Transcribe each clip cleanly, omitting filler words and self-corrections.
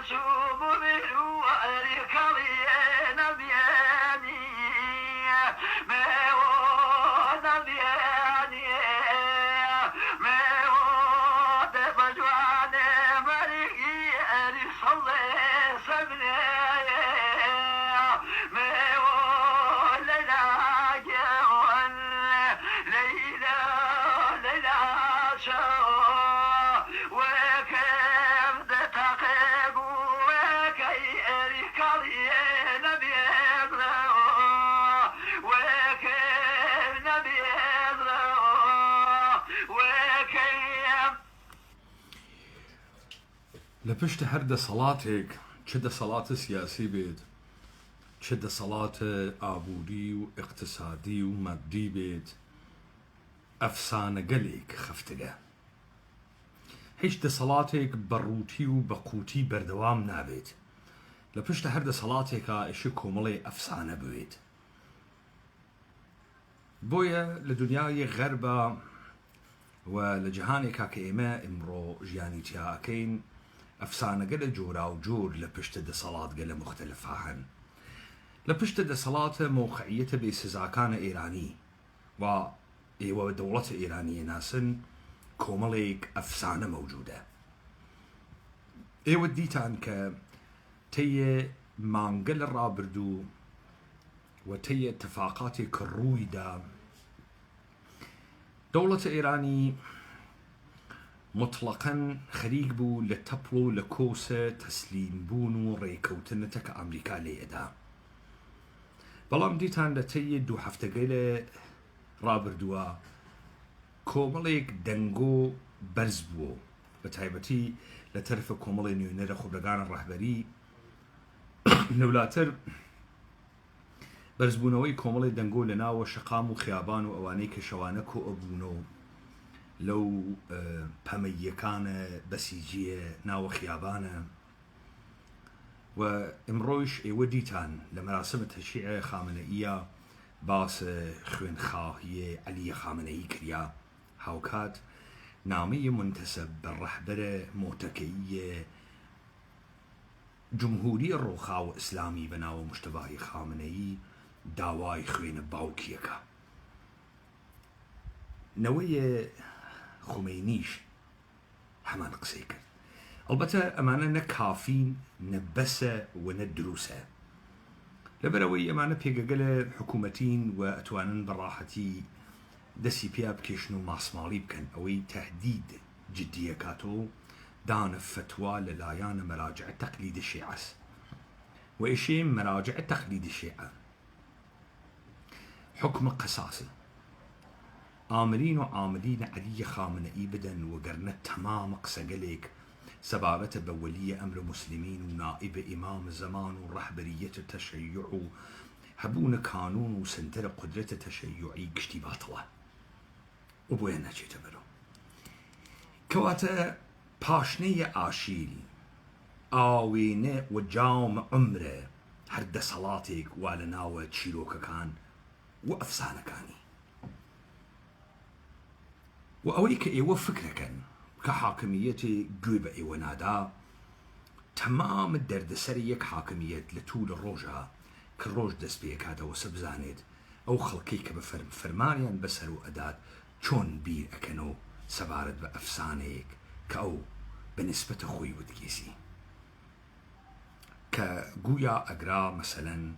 شوف بالوار كرينا بياني ما وانا بياني ما وانا بجواني مريقي أري صلي سبني ما وانا لاجون ليلى ليلى شو وكيف دتقيق وكي أري كرينا بيضلو وكيف نبيضلو وكيف لپشت هرده صلاتك چه صلات سیاسی بید چه صلات آبودی و اقتصادی و مادی بید افسانه گلیک خفتگه هیچ صلاتك بروتي و بقوتي بردوام نابید لپشت هرده صلاتك اشي كوملي افسانه بید بويا لدنياي غربة ولجهاني كاكيما امرو جياني تياكين افسانه قل جورا وجور لپشت ده صلاة قل مختلفة هن لپشت ده صلاة موقعية بسزاكان ايراني و ايوه دولة ايرانية ناسن كومليك افسانه موجودة ايوه ديتان ك تي مانقل الرابردو وتي اتفاقاتي كرويدا دولة ايراني مطلقا خريق بو لتبلو لكوسة تسليم بونو ريكوتنتك امريكا ليدا بلام ديتان لتي دو حفتقيلة رابردوا كومليك دنگو برزبو بتايبتي لترف كوملي نيونير خبرقان الرهبري نولاتر برزبونوي كوملي دنگو لناو شقام وخيابان وأوانيك شوانك وأبونو لو بميكان بسيجية ناو خيابانه وامرويش وديتان لمراسم التشيع خامنئية باس خوين خاهية علي خامنئي كريا هاوكات نامي منتسب بالرحبرة موتكية جمهوري الرخاء إسلامي بناو مشتبه خامنئي داواي خوين باوكيكا نوية خمينيش همان قسيكر البته امانه نكافين نبسه وندروسه لبروي امانه بيقل حكومتين واتوانن براحتي دسي بياب كيشنو ماسمالي بكن اوي تهديد جديه كاتو دان فتوى للايان مراجع تقليد الشيعة وإشي مراجع تقليد الشيعة حكم قصاصي آمرين وعاملين علي خامنئي بدن وقرنت تمام قسقليك سبابة بولية أمر مسلمين ونائب إمام الزمان ورهبرية التشيع هبون قانون وسنتر قدرة تشيعي قشتي باطلة وبوينا شي تبرو كواتا باشنية آشيل آوينة وجاوم عمره هرد صلاتك والناوة تشيلوك كان وأفسانة كاني وأويك إيوه فكرة كحاكمية قوبة إيوه نادا تمام الدرد سريك حاكمية لطول الروجها كالروج دس بيك هذا وسبزانيد أو خلقيك بفرمانيا بسرو أداد چون بير أكنو سبارد بأفسانيك كأو بنسبة خوي ودقيسي كقويا أقرا مثلا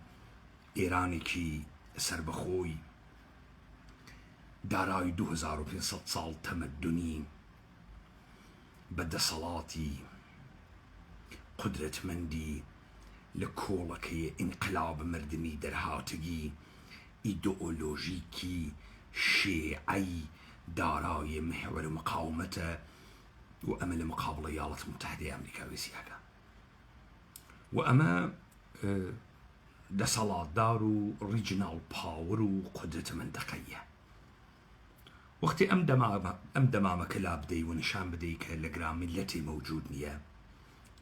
إيراني كي سربخوي داراي 2500 سال تمدني بدا صلاتي قدرة مندي لكولكي انقلاب مردمي درهاتجي ايدئولوجيكي شيعي داراي محور مقاومته وأمل مقابل الولايات المتحدة الأمريكية وسياقة وأما ده صلاة دارو ريجنال باورو قدرة منطقية وقتی ام دمام کلاب دی و نشان بدی که لگرام ملتی موجود نیه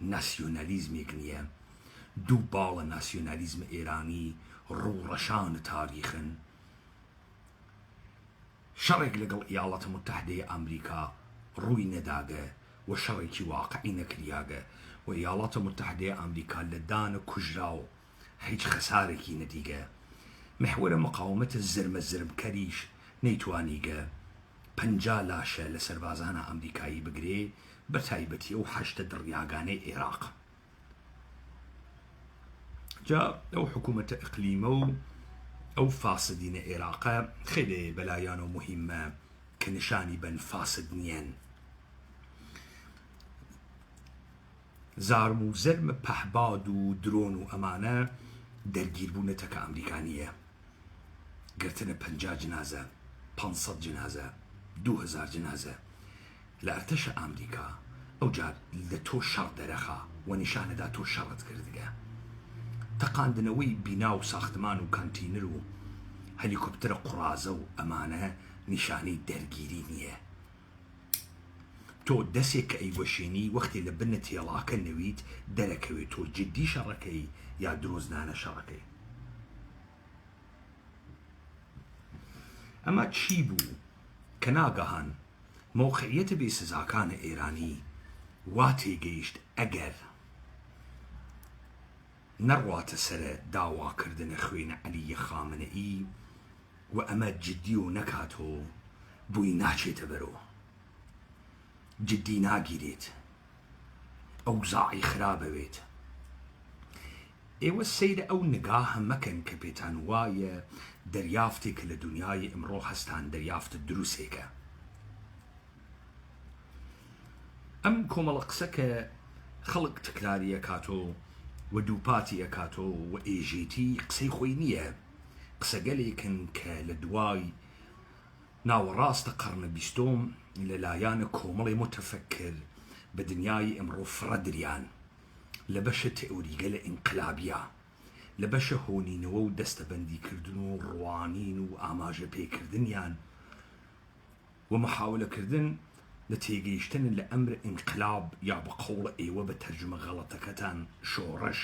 ناسیونالیزم نیه دو بال ناسیونالیزم ایرانی رو رشان تاریخن شرق لقل ایالات متحده امریکا روی نداگه وشەڕێکی واقعی نەکریاگە و ئیاڵاتە متحدەیە ئەمریکا لە دانە کوژرا و هیچ خەسارێکی نەدیگە محورە مقاومەتە زرمەکەریش نەیتوانیگە 50 لاشە لە سەربازانە ئەمریکایی بگرێ بە تایبەتی ئەو 8 دڕیاگانەی عێراق. جا ئەو حکوومەتە ئیقلیمە و ئەو فاسدینە عێراقە خێلێ بەلایان و مهمە کە نیشانی بن فاسد نیەن. زارم و زەرمە پەحباد و درۆن و ئەمانە دەرگیربوونەتەکە ئەمریکانیە گرتنە 50 جنازە 500 جنازە 2000 جنازە لە ئەرتەشە ئەمریکا ئەو جار لە تۆ شەڕ دەرەخا و نیشانەدا تۆ شەڕت کردگە تەقاندنەوەی بینا و ساختمان و کانتینر و هەلیکۆپتەرە قوڕازە و ئەمانە نیشانەی دەرگیری نییە. تۆ دەستێک کە ئەیوەشێنی وەختی لە بنە تێڵاکە نەویت دەرەکەوێت تۆ جددی شەڕەکەی یا درۆزنانە شەڕەکەی. ئەمە چی بوو کە ناگەهان مۆقعیەتە بێسزاکانە ئێرانی وا تێگەیشت ئەگەر نەڕواتە سەرە داواکردنە خوێنە عەلیە خامنەئی و ئەمە جددی و نەکاتۆ بووی ناچێتە بەرەوە جددی ناگیرێت ئەوزاعی خراپەوێت. ئێوە سەیرە ئەو نگاهە مەکەن کە پێتان وایە دەریافتێک لە دنیای ئەمڕۆ هەستان دەریافتە دروستێکە. ئەم کۆمەڵە قسە کە خەڵک تکراریە کاتۆ و دووپاتی ئەکاتۆ و ئێژێتی قسەی خۆی نییە. قسەگەلێکن کە لە دوای ناوەڕاستە قەرنە 20م لەلایەنە کۆمەڵی متەفەکر بە دنیای ئەمڕۆ فرەدریان لە بەشە تئۆریگەلە ئینقلابیە لە بەشە هۆنینەوە و دەستەبەندیکردن و ڕوانین و ئاماژە پێکردنیان و محاولەکردن لە تێگەیشتن لە ئەمر ئینقلاب یا بە قەوڵە ئێوە بە تەرجمە غەڵەتەکەتان شۆڕەش.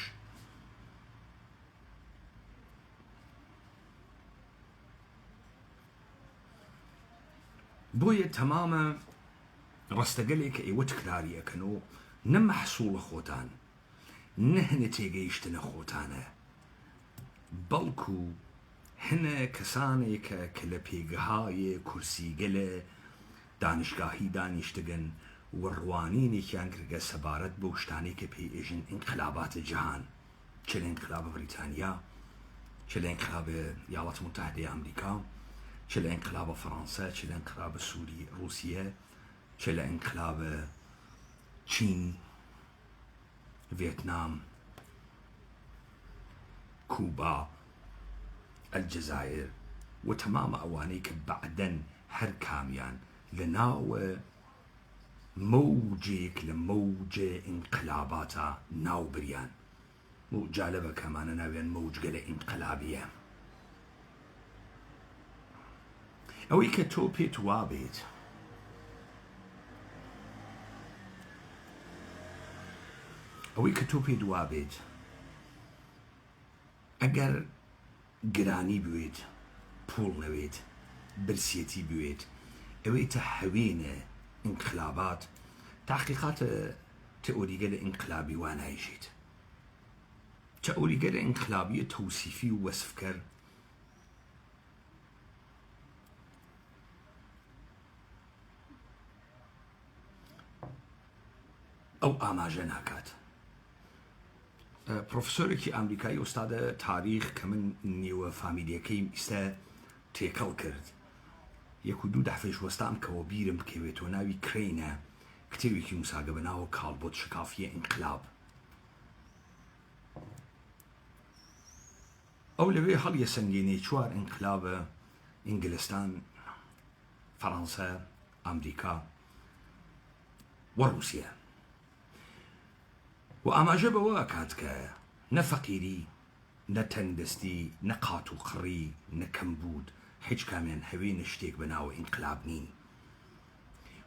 بۆیە تەمامە ڕستەگەلێک کە ئێوە تکراری ئەکەن و نە مەحسوڵە خۆتان نە هەنە تێگەیشتنە خۆتانە بەڵکو هەنە کەسانێکە کە لە پێگەهای کورسیگەلە دانشگاهی دانیشتگەن و ڕوانینێکیان کردگە سەبارەت بۆ شتانێک کە پێی ئێژن ئینقلاباتە جیهان چ لە ئینقلابە بریتانیا چ لە ئینقلابە ایالات متحدەی ئەمریکا چ لە ئینقلابە فەڕەنسا چ لە ئینقلابە سووری رووسیە چ لە ئینقلابە چین ڤێتنام کوبا ئەلجەزایر و تەمامە ئەوانەی کە بەعدەن هەر کامیان لە ناوە مەوجێک لە مەوجە ئینقلاباتە ناوبریان و جالبە کەمانە ناوێن مەوجگە لە ئینقلابیە. ئەوەی کە تۆ پێت وابێت ئەوەی کە تۆ پێت وابێت ئەگەر گرانی بوێت پوڵ نەوێت برسێتی بوێت ئەوەیتە هەوێنە ئینقلابات تحقیقاتە تئۆریگە لە ئینقلابی وانایژێت تئۆریگە لە ئینقلابیە تەوسیفی و وەسفکەر ئەو ئاماژە ناکات. پرۆفسۆرێکی ئەمریکایی ئۆستادە تاریخ کە من نێوە فامیلیەکەیم ئیستا تێکەڵ کرد یەک و دوو دەفێش وەستام کەەوە بیرم بکەوێتەوە ناوی کرینە کتێوێکی موساگە بە ناوە کاڵبۆت شکافیە ئینقلاب. ئەو لەوێ هەڵیە سنگێنێ 4 ئینقلابە ئینگلستان فەڕەنسا ئەمریکا و رووسیا و ئاماژە بەوە ئەکات کە نە فەقیری نە تەنگدەستی نە قات و قڕی نە کەمبود هیچ کامیان هەوێنە شتێک بە ناوە ئینقلاب نین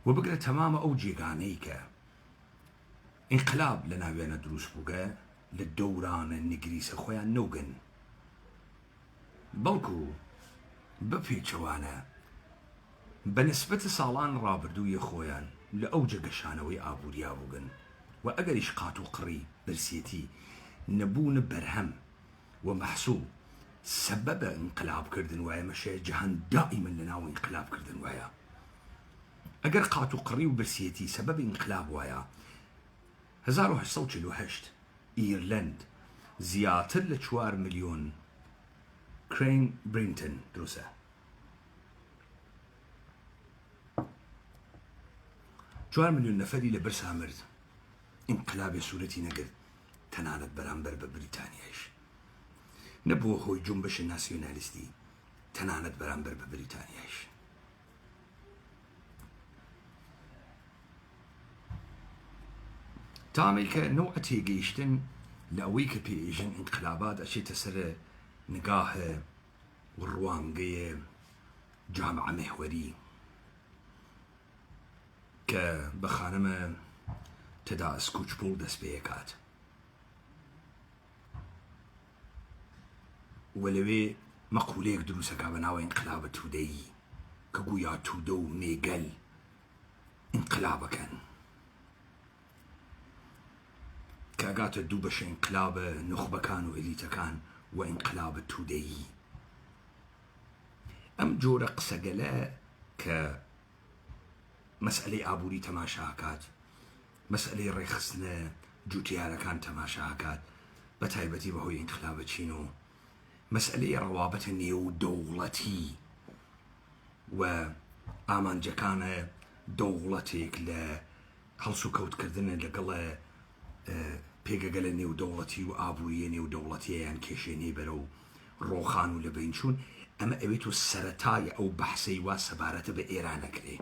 و بگرە تەمامە ئەو جێگانەی کە ئینقلاب لە ناوێنە دروست بووگە لە دەورانە نگریسە خۆیان نەوگن بەڵکو بەپێچەوانە بە نسبەتە ساڵان ڕابردوویە خۆیان لأوجه قشانوي آبوريا بوغن وأقريش قاتو قري برسيتي نبون برهم ومحسوب سبب انقلاب كردن ويا مشي جهان دائما لنا انقلاب كردن ويا اگر قاتو قري وبرسيتي سبب انقلاب ويا 1848 ايرلند زياتر ل 4 مليون كرين برينتون دروسه 4 مليون نفري لبرسها مرد انقلاب سورتي نقد تنالت برامبر ببريطانياش نبوه هوي جنبش الناسيوناليستي تنالت برامبر ببريطانياش تاميك نوعتي جيشتن لأويك بيجن انقلابات أشي تسر نقاه والروانقية جامعة محوري كبخانمة تدا سكوتش بول دس بيكات ولوي مقوليك دروسك بناوي انقلاب تودي كقويا تودو ميقل انقلاب كان كاقات الدوبش انقلاب نخبة كان وإليتا كان وانقلاب تودي أم جورق سقلاء كمسألة أبوري تماشاكات مسألة ريخسنا جوتيارا كان تماشاكات بتايبتي بهوي انقلاب تشينو مسألة روابط نيو دولتي وآمان جاكان دولتك هلسو كوت كردن لقل بيقا قل نيو دولتي وآبوية نيو دولتي يعني كيشيني برو روخانو لبينشون أما أبيتو السرطاية أو بحثي وسبارة بإيران أكري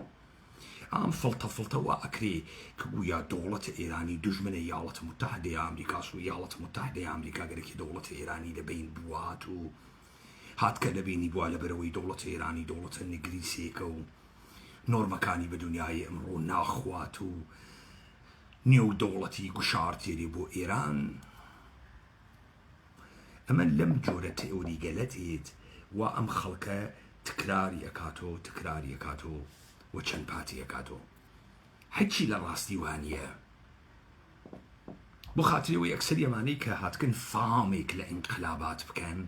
عم فلطة وأكري كويا دولة إيراني دجمن إيالات متحدة أمريكا سو إيالات متحدة أمريكا قريكي دولة إيراني لبين بوات و هات كلبيني بوا لبروي دولة إيراني دولة النجريسيكو نور مكاني بدنياي امرو ناخوات و نيو دولتي قشارتي ريبو إيران أما لم جورة تأوري قالتيت وأم خلقة تكراري أكاتو وچەند پاتیەکاتۆ هیچی لە ڕاستی وانە بۆ خاترەوەی ئەکسەری ئەمانەی کە هاتکن فامێک لە ئینقلابات بکەن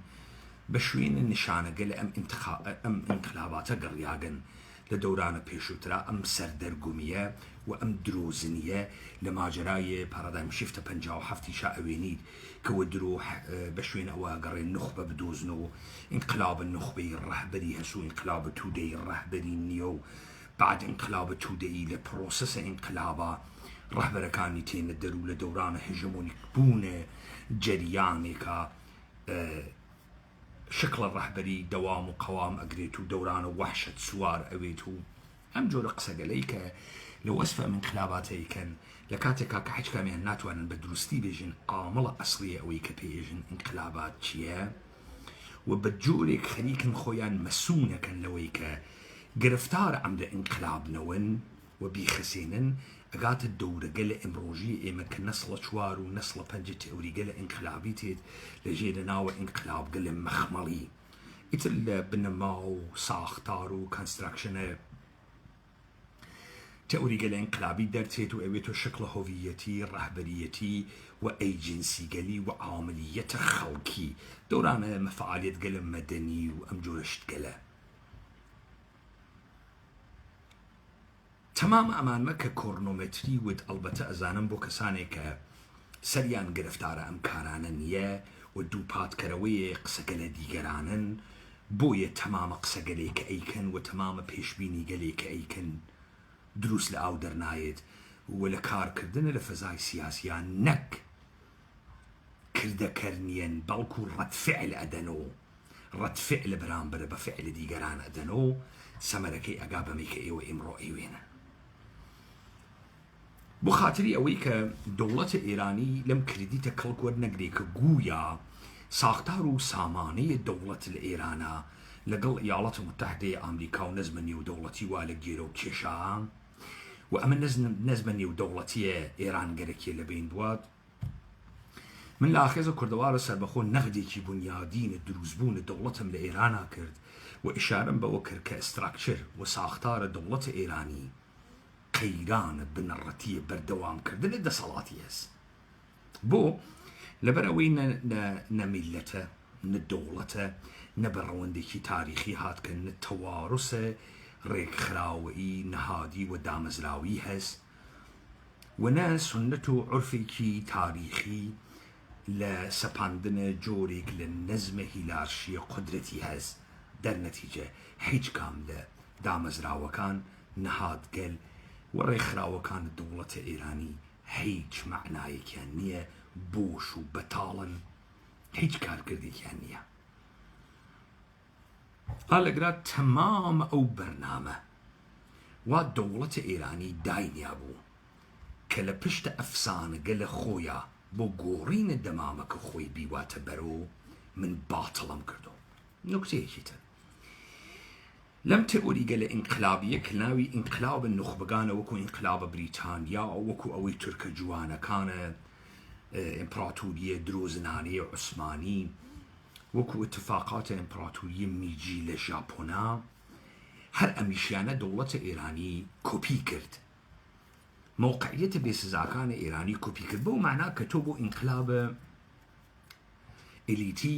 بە شوێنە نیشانەگە لە ئەم ئینقلاباتە گەڕیاگەن لە دەورانە پێشووترا ئەم سەردەرگومیە و ئەم درۆزنیە لە ماجرای پارادایم شیفتە 57 ئەوێنیت کەوە درۆ بە شوێن ئەوە گەڕێن نخبە بدۆزنەوە ئینقلابە نخبەی ڕەهبەری هەسوو ئینقلابە توودەی ڕەهبەری نییە و بعد انقلاب تودئي لبروسس انقلابا رهبر كاني تين الدرو لدوران هجمونيك بونه جريانيكا شكل الرهبري دوام وقوام اقريتو دوران وحشة سوار اويتو ام جور قصة قليك لو اسفة من انقلاباتي كان لكاتكا كحج كاميان ناتوانا بدروستي بيجن عاملة اصلية اويكا بيجن انقلابات شيا وبتجوريك خليكن خويان مسونة كان لويكا گرفتار عمد انقلاب نون وبيخسينن اقات الدورة قل امروجي اما كنسل شوار ونسل بنجة توري قل انقلابي تيت لجينا ناو انقلاب قل مخملي اتل بنماو ساختارو كونستراكشن توري قل انقلابي درتيت واويتو شكل هويتي رهبريتي وايجنسي قلي وعاملية خلقي دورانا مفعالية قل مدني وامجورشت قله تمام امان مكة كورنومتري ود البته ازانم بو كساني ك سريان گرفتار امكارانن يا ودو بات كروي قسقله ديگرانن بويه تمام قسقله كايكن وتمام بيشبيني قلي كايكن دروس لاو درنايت ولا كار كردن لفزاي سياسيان نك كرده كرنيان بلكو رد فعل ادنو رد فعل برامبر بفعل ديگران ادنو سمركي اقابا ميك ايو امرو ايوين بخاطري اويك دولة ايراني لم كرديتا كالكور نقريك قويا ساختارو ساماني دولة الايرانا لقل ايالات المتحدة امريكا ونزمنيو دولتي والجيرو تشيشا واما نزمنيو دولتي ايران قريكي لبين بواد من لاخذ كردوار سربخون نغدي كي بنيادين الدروزبون دولتهم لايرانا كرد واشارة بوكر كاستراكشر وساختار دولة ايراني قەیرانە بنەڕەتیە بەردەوامکردنە دەسەڵاتی هەست بۆ لەبەرەوەی نە میلەتە نە دەوڵەتە نە بەڕەوەندێکی تاریخی هاتکە نە تەوارسە ڕێکخراوەی نەهادی و دامەزراوی هەست و نە سنەت و عورفێکی تاریخی لە سەپاندنە جۆرێک لە نەزمە هیلارشیە قودرەتی هەست دەرنەتیجە هیچ کام لە دامەزراوەکان نەهادگەل و ڕێکخراوەکان دەوڵەتە ئێرانی هیچ معنایەکیان نییە بۆش و بەتاڵن هیچ کارکردێکیان نییە ئالەگرا تەمامە ئەو بەرنامە وا دەوڵەتە ئێرانی داینیا بوو کە لە پشتە ئەفسانەگە لە خۆیە بۆ گۆڕینە دەمامەکە خۆی بیواتە بەرەوە من باتڵم کردو نوکتەیەکی تر لەم تئۆریگە لە ئینقلابیە کە ناوی ئینقلابە نوخبگانە وەکو ئینقلابە بریتانیا وەکو ئەوەی تورکە جوانەکانە ئیمپراتوریە درۆزنانەیە عوسمانی وەکو اتفاقاتە ئیمپراتوریە میجی لە ژاپۆنا هەر ئەمیشیانە دەوڵەتە ئێرانی کۆپی کرد موقعیەتە بێسزاکانە ئێرانی کۆپی کرد بەو معنا کە تۆ بۆ ئینقلابە ئێلیتی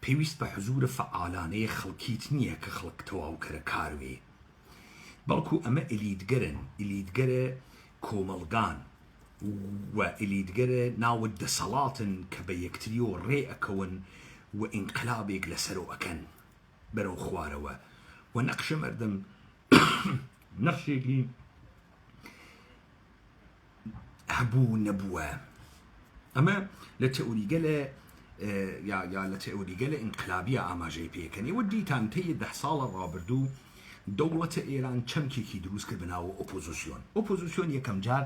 پێویست بە حزورە فعالانەیە خەڵکیت نییە کە خەڵک تەواوکەرە کاروێ بەڵکو ئەمە ئیلیتگەرە کۆمەڵگان و ئیلیتگەرە ناوە دەسەڵاتن کە بە یەکتریۆ ڕێ ئەکەون و ئینقلابێک لەسەرۆ ئەکەن بەرەو خوارەوە و نەقشە مەردم نەخشێکی هەبوو نەبووە ئەمە لە تئۆریگە یا لە تئۆریگە لە ئینقلابیە ئاماژەی پێکەنی و دیتان تەیە 10 ساڵە ڕابردوو دەوڵەتە ئێران چەمکێکی دروست کرد بەناوە ئۆپۆزیسیۆن یەکەم جار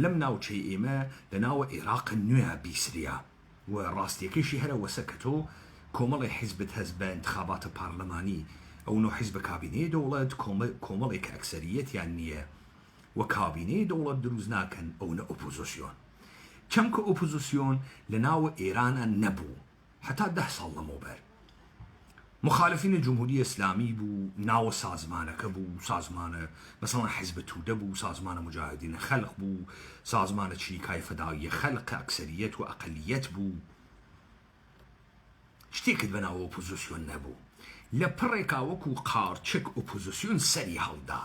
لەم ناوچەی ئێمە لە ناوە عێراق نوێ بیسریا و ڕاستیەکەیشی هەرە وەسە کە تۆ کۆمەڵی حیزبت هەست بە انتخاباتە پارلەمانی ئەو نۆ حیزب کابینەی دەوڵەت کۆمەڵێک کە ئەکسەریەتیان نییە و کابینەی دەوڵەت دروست ناکەن ئەو نە ئۆپۆزیسیۆن چەمکە ئۆپۆزیسیۆن لە ناوە ئێرانە نەبوو هەتا 10 ساڵ لەمەوبەر مخالفینە جمهوری ئیسلامی بوو ناوە سازمانەکە بوو سازمانە مەسەڵەن حیزب تودە بوو سازمانە مجاهدینە خەلق بوو سازمانە چریکای فەداویە خەلق ئەکسەریەت و ئەقەلیەت بوو شتێکت بەناوە ئۆپۆزیسیۆن نەبوو لە پڕێکا وەکو قارچک ئۆپۆزیسیۆن سەری هەڵدا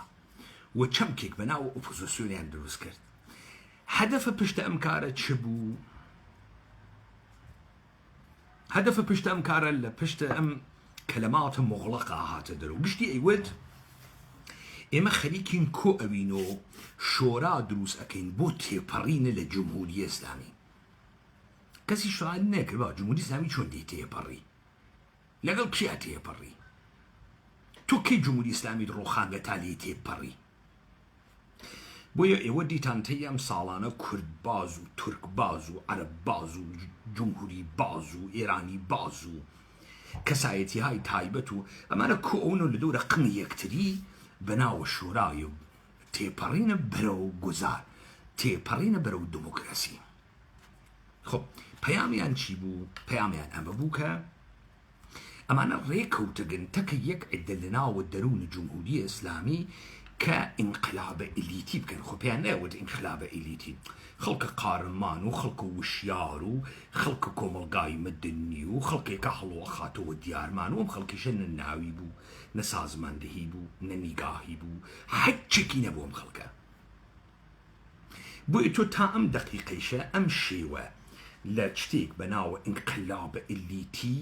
و چەمکێک بەناوە ئۆپۆزیسیۆنیان دروست کرد هەدەفە پشتە ئەم کارە چ بوو؟ هەدەفە پشتە ئەم کارە لە پشتە ئەم کەلەماتە مغڵقە هاتە دەرەوە گشتی ئەیوت ئێمە خەریکین کۆ ئەوینۆ شۆرا دروست ئەکەین بۆ تێپەڕینە لە جمهوری ئیسلامی کەسی شایەت نەکرد بە جمهوری ئیسلامی چۆن دێ تێپەڕی لەگەڵ کیا تێپەڕی تۆ کەی جمهوری ئیسلامی ڕۆخان لە تا لێ تێپەڕی بۆیە ئێوە دیتانتەی ئەم ساڵانە کورد باز و تورک باز و عەرەب باز و جمهوری باز و ئێرانی باز و کەسایەتی های تایبەت و ئەمانە کۆئونە لە دەورە قنی یەکتری بەناوە شۆرای و تێپەڕینە بەرەو گوزار تێپەڕینە بەرەو دموکراسی خۆ پەیامیان چی بوو؟ پەیامیان ئەمە بوو کە ئەمانە ڕێکەوتەگەن تەکە یەک عدە لە ناوە دەروون جمهوری ئیسلامی کە ئینقلابە ئیلیتی بکەن خۆ پێیان نەیەوت ئینقلابە ئیلیتی خەڵکە قارمان و خەڵکە وشیار و خەڵکە کۆمەڵگای مدنی و خەڵکێکە هەڵوەخاتەوە دیارمان و ئەم خەڵکیشە نە ناوی بوو نە سازماندهی بوو نە نیگاهی بوو هیچێکی نەبوو ئەم خەڵکە بۆیە تۆ تا ئەم دەقیقەیشە ئەم شێوە لە شتێک بەناوە ئینقلابە ئیلیتی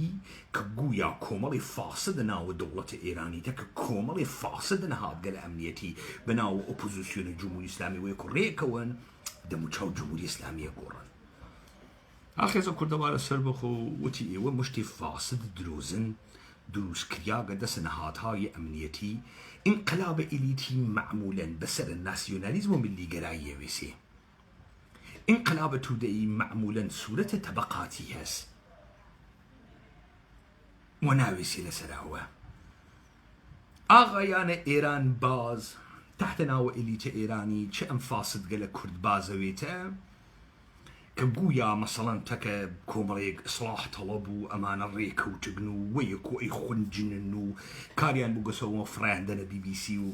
کە گویا کۆمەڵی فاسدە ناوە دەوڵەتە ئێرانی دەکە کۆمەڵی فاسدە نەهاتگە لە ئەمنیەتی بەناوە ئۆپۆزیسیۆنە جمهوری ئیسلامی وەیەکو ڕێکەوەن دەموچاو جمهوری ئیسلامیە گۆڕن ئاخێزە کوردەوارە سەر بخۆ وتی ئێوە مشتی فاسد درۆزن دروستکریاگە دەسە نەهاتهای ئەمنیەتی ئینقلابە ئیلیتی معمولەن بەسەر ناسیۆنالیزم و ملیگەرایی وێسێ انقلاب تودەی معمولا سوورەتە تەبەقاتی هەست و ناوێسی لەسەراوە ئاغایانە ئێران باز تحت ناوە ئیلیتە ئێرانی چه ئەم فاسدگە لە کورد بازەوێتە کە گویا مەسەڵەن تەکە کۆمەڵێک ئیسلاح تەڵەب و ئەمانە ڕێکەوتگن و وەیەکۆ ئەی خونجنن و کاریان بگەسەوە فڕیان دەنە BBC و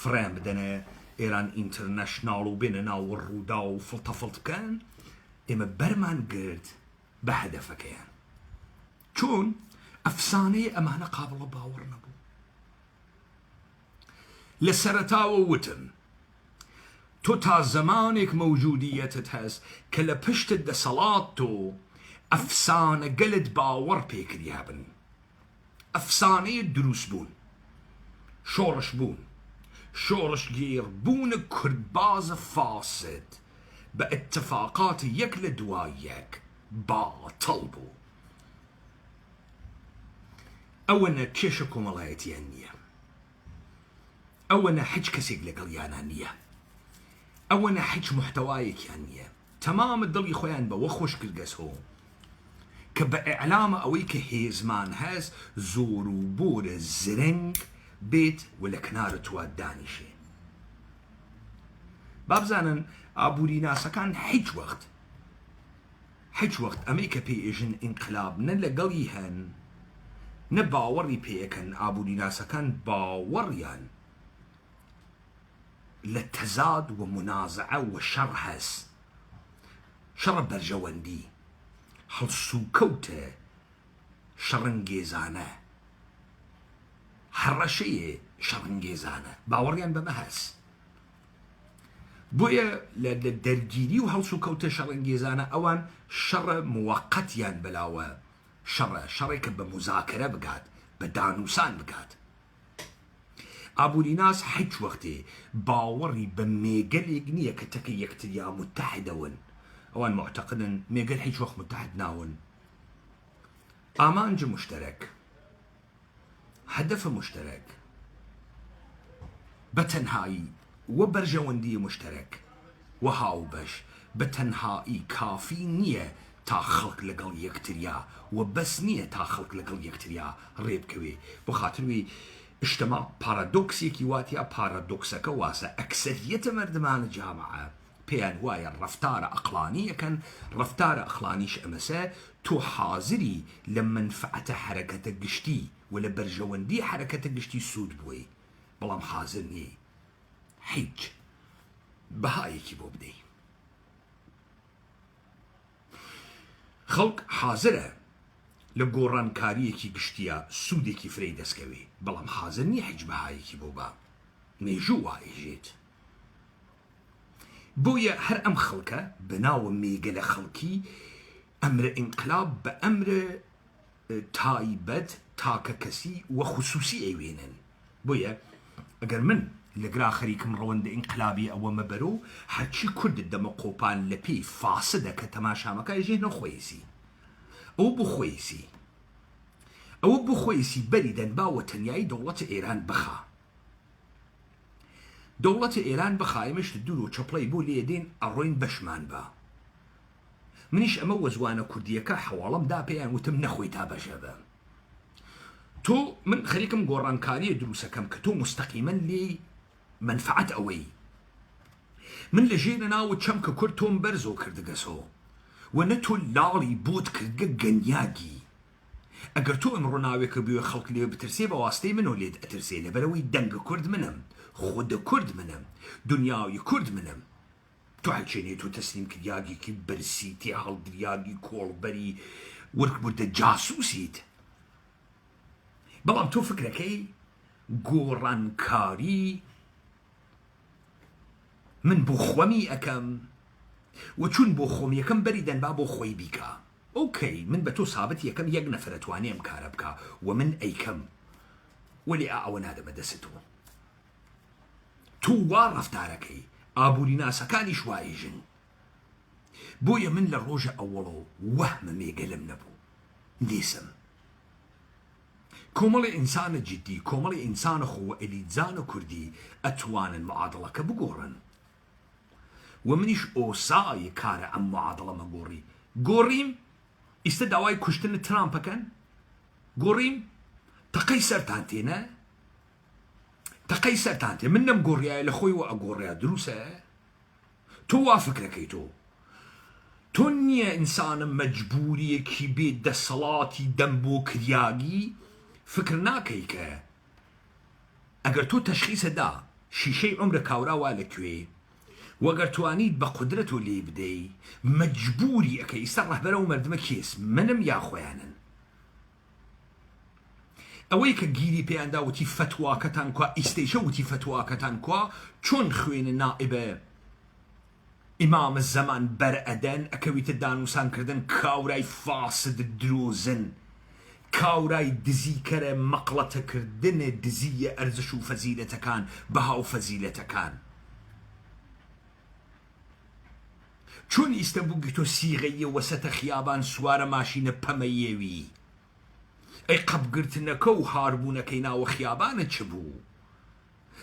فڕیان بدەنە ئێران ئینتەرنەشناڵ و بێنە ناو ڕوودا و فڵتەفڵت بکەن ئێمە بەرمان گرت بە هەدەفەکەیان چۆن ئەفسانەیە ئەمانە قابڵە باوەڕ نەبوو لە سەرەتاوە وتم تۆ تا زەمانێک مەوجودیەتت هەست کە لە پشتت دەسەڵات تۆ ئەفسانە گەلت باوەڕ پێکریا بن ئەفسانەیە دروست بوون شۆڕش بوون شۆڕش گێڕبوونە کورتبازە فاسد بە ئەتفاقات یەک لە دوای یەک باتڵ بوو ئەوەنە کێشە کۆمەڵایەتیان نییە ئەوەنە هیچ کەسێک لەگەڵیانە نییە ئەوەنە هیچ محتەوایەکیان نییە تەمامە دڵی خۆیان بەوە خۆش کردگەسەوە کە بە ئیعلامە ئەوەی کە هێزمان هەست زۆر و بۆرە زرنگ بێت و لە کنارە توا دانیشێ بابزانن ئابووری ناسەکان هیچ وەخت ئەمەی کە پێئێژن ئینقلاب نە لەگەڵی هەن نە باوەڕی پێەکەن ئابووری ناسەکان باوەڕیان لە تەزاد و منازعە و شەڕ هەست شەڕە بەرژەوەندی هەڵسوکەوتە شەڕەنگێزانە هەڕەشەیە شەڕەنگێزانە باوەڕیان بەمە هەست بۆیە لە دەرگیری و هەڵسوکەوتە شەڕەنگێزانە ئەوان شەڕە موەقەتیان بەلاوە شەڕێکە بە مزاکرە بگات بە دانووسان بگات ئابووری ناس هیچ وەختێ باوەڕی بە مێگەلێک نییە کە تەکە یەکتریا متحدەون ئەوان معتەقدن مێگەل هیچ وەخت متحد ناون ئامانج مشترك هدف مشترك بەتەنهایی و بەرژەوەندی مشترك و هاوبەش بەتەنهایی کافی نییە تا خەڵک لەگەڵ یەکتریا و بەس نییە تا خەڵک لەگەڵ یەکتریا ڕێبکەوێ بۆ خاتروی شتەما پارادۆکسێکی واتیا پارادۆکسەکە واسە ئەکسەریەتە مردمانە جامعە پێیان وایە ڕەفتارە ئەقلانیەکەن ڕەفتارە ئەقلانیش ئەمەسە تۆ حازری لە منفعەتە حرەکەتە گشتی و لە بەرژەوەندی حرەکەتە گشتی سوود بووی بەڵام حازر نییە هیچ بەهایەکی بۆ بدەی خەڵک حازرە لە گۆڕانکاریەکی گشتیە سوودێکی فرەی دەستکەوێ بەڵام حازر نییە هیچ بەهایەکی بۆ بە مێژوو وایژێت بۆیە هەر ئەم خەڵکە بەناوە مێگەلە خەڵکی ئەمرە ئینقلاب بە ئەمرە تایبەت تاکە کەسی و خصوصی ئەیوێنن بۆیە ئەگەر من لەگرا خەریکم ڕەوەندە ئینقلابی ئەوە مەبەرۆ هەرچی کوردت دەمە قۆپان لە پێی فاسدە کە تەماشامەکە ژێنە خۆیسی ئەو بۆ خۆیسی بەری دەنباوە تەنیایی دەوڵەتە ئێران بخا دەوڵەتە ئێران بەخایمشت دوور و چەپڵەی بۆ لێدێن ئەڕۆین بەشمان بە منیش ئەمە وەزوانە کوردیەکە حواڵەمدا پێیان وتم نەخۆی تا بەشە بە تۆ من خەریکم گۆڕانکاریە دروسەکەم کە تۆ مستەقیمەن لێ منفعەت ئەوەی من لە ژێرە ناوە چەمکە کورد تۆم بەرزۆ کردگەسەوە و نە تۆ لاڵی بۆت کردگە گەنیاگی ئەگەر تۆ ئەمڕۆ ناوێکە بوێ خەڵک لێ بترسێ بە واستەی منۆ لێت ئەترسێ لەبەرەوەی دەنگە کورد منم خۆدە کورد منم دنیاوی کورد منم تۆ هەلچێنێت تۆ تەسلیم کردیاگێکی بەرسی تێ هەڵدریاگی کۆڵبەری ورک بوردە جاسووسیت بەڵام تۆ فکرەکەی گۆڕانکاری من بۆ خۆمی ئەەکەم و چون بۆ خۆم یەکەم بەری دەنبا بۆ خۆی بیکە ئۆکەی من بە تۆ سابت یەکەم یەک نەفرەتوانێ ئەم کارە بکە و من ئەیکەم وەلی ئەوە نادەمە دەستەوە تۆ وا ڕەفتارەکەی ئابووری ناسەکانیش وایژن بۆیە من لە ڕۆژە ئەوەڵەوە وەهمە مێگەلم نەبوو نێسم کۆمەڵی ئینسانە جددی کۆمەڵی ئینسانە خۆوە ئەلیتزانە کوردی ئەتوانن معادڵەکە بگۆڕن و منیش ئۆسای کارە ئەم معادڵەمە گۆڕیم ئیستا داوای کوشتنە ترامپەکەن گۆڕیم تەقەی سەرتان تێنە تەقەی سەرتان تێ من نەم گۆڕیایە لە خۆی و ئەگۆڕیا دروسە تۆ وا فکرەکەی تۆ نییە ئینسانە مەجبوریەکی بێت دەسەڵاتی دەم بۆ کریاگی فکر ناکەی کە ئەگەر تۆ تەشخیصەدا شیشەی عمرە کاوراوا لەکوێ وەگەر توانیت بە قودرەت و لێ بدەی مەجبوری ئەەکەی ئێستا ڕەهبەرە و مەردمە کێس منم یا خۆیانن ئەوەی کە گیری پێیاندا وتی فتواکەتان کوا ئیستەیشە وتی فتواکەتان کوا چۆن خوێنە نائبە ئیمامە زەمان بەرئەدەن ئەکەویتە دانووسانکردن کاورای فاسد درۆزن کاورای دزیکەرە مەقڵەتەکردنە دزیە ئەرزش و فەزیلەتەکان بەها و فەزیلەتەکان چۆن ئیستە بووگی تۆ سیغەیە وەسەتە خیابان سوارە ماشینە پەمەیەوی ئەی قەبگرتنەکە و هاربوونەکەی ناوە خیابانە چ بوو